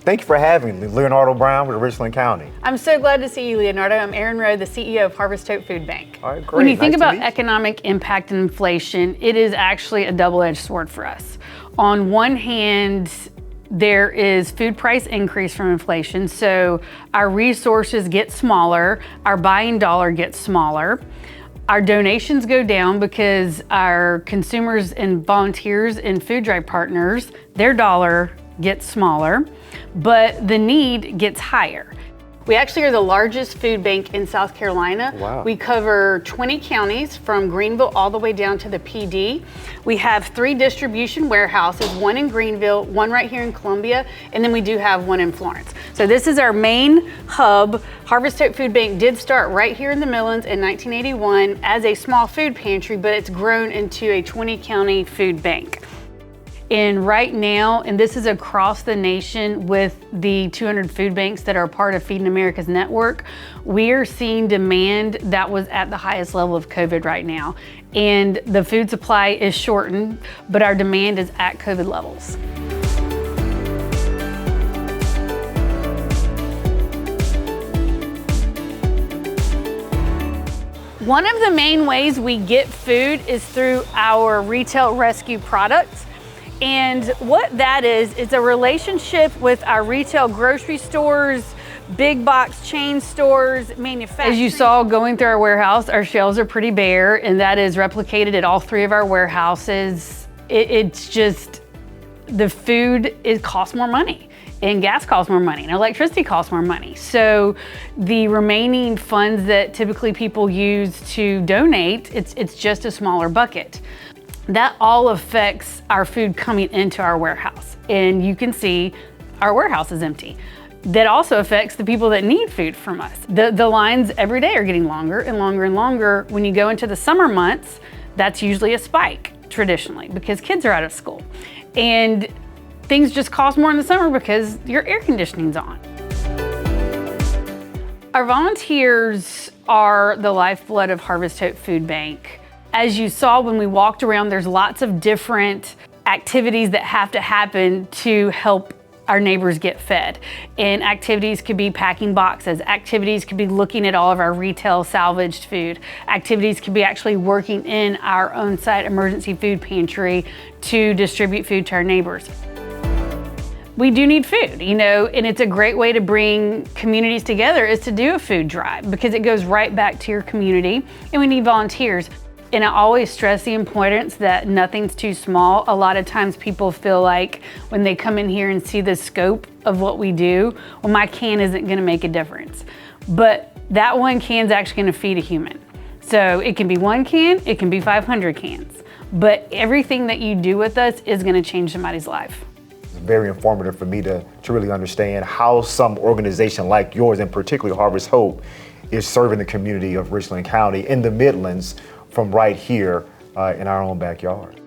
Thank you for having me, Leonardo Brown with Richland County. I'm so glad to see you, Leonardo. I'm Erinn Rowe, the CEO of Harvest Hope Food Bank. All right, great. When you think Nice to about meet you. economic impact and inflation, it is actually a double-edged sword for us. On one hand, there is food price increase from inflation, so our resources get smaller, our buying dollar gets smaller. Our donations go down because our consumers and volunteers and food drive partners, their dollar gets smaller, but the need gets higher. We actually are the largest food bank in South Carolina. Wow. We cover 20 counties from Greenville all the way down to the PD. We have 3 distribution warehouses, one in Greenville, one right here in Columbia, and then we do have one in Florence. So this is our main hub. Harvest Hope Food Bank did start right here in the Midlands in 1981 as a small food pantry, but it's grown into a 20 county food bank. And right now, and this is across the nation with the 200 food banks that are part of Feeding America's network, we are seeing demand that was at the highest level of COVID right now. And the food supply is shortened, but our demand is at COVID levels. One of the main ways we get food is through our retail rescue products. And what that is a relationship with our retail grocery stores, big box chain stores, manufacturers. As you saw going through our warehouse, our shelves are pretty bare, and that is replicated at all 3 of our warehouses. It's just, the food, it costs more money, and gas costs more money, and electricity costs more money. So the remaining funds that typically people use to donate, it's just a smaller bucket. That all affects our food coming into our warehouse. And you can see our warehouse is empty. That also affects the people that need food from us. The lines every day are getting longer and longer and longer. When you go into the summer months, that's usually a spike traditionally because kids are out of school. And things just cost more in the summer because your air conditioning's on. Our volunteers are the lifeblood of Harvest Hope Food Bank. As you saw when we walked around, there's lots of different activities that have to happen to help our neighbors get fed. And activities could be packing boxes. Activities could be looking at all of our retail salvaged food. Activities could be actually working in our own site emergency food pantry to distribute food to our neighbors. We do need food, and it's a great way to bring communities together is to do a food drive because it goes right back to your community, and we need volunteers. And I always stress the importance that nothing's too small. A lot of times people feel like when they come in here and see the scope of what we do, well, my can isn't gonna make a difference. But that one can's actually gonna feed a human. So it can be 1 can, it can be 500 cans. But everything that you do with us is gonna change somebody's life. It's very informative for me to really understand how some organization like yours, and particularly Harvest Hope, is serving the community of Richland County in the Midlands from right here in our own backyard.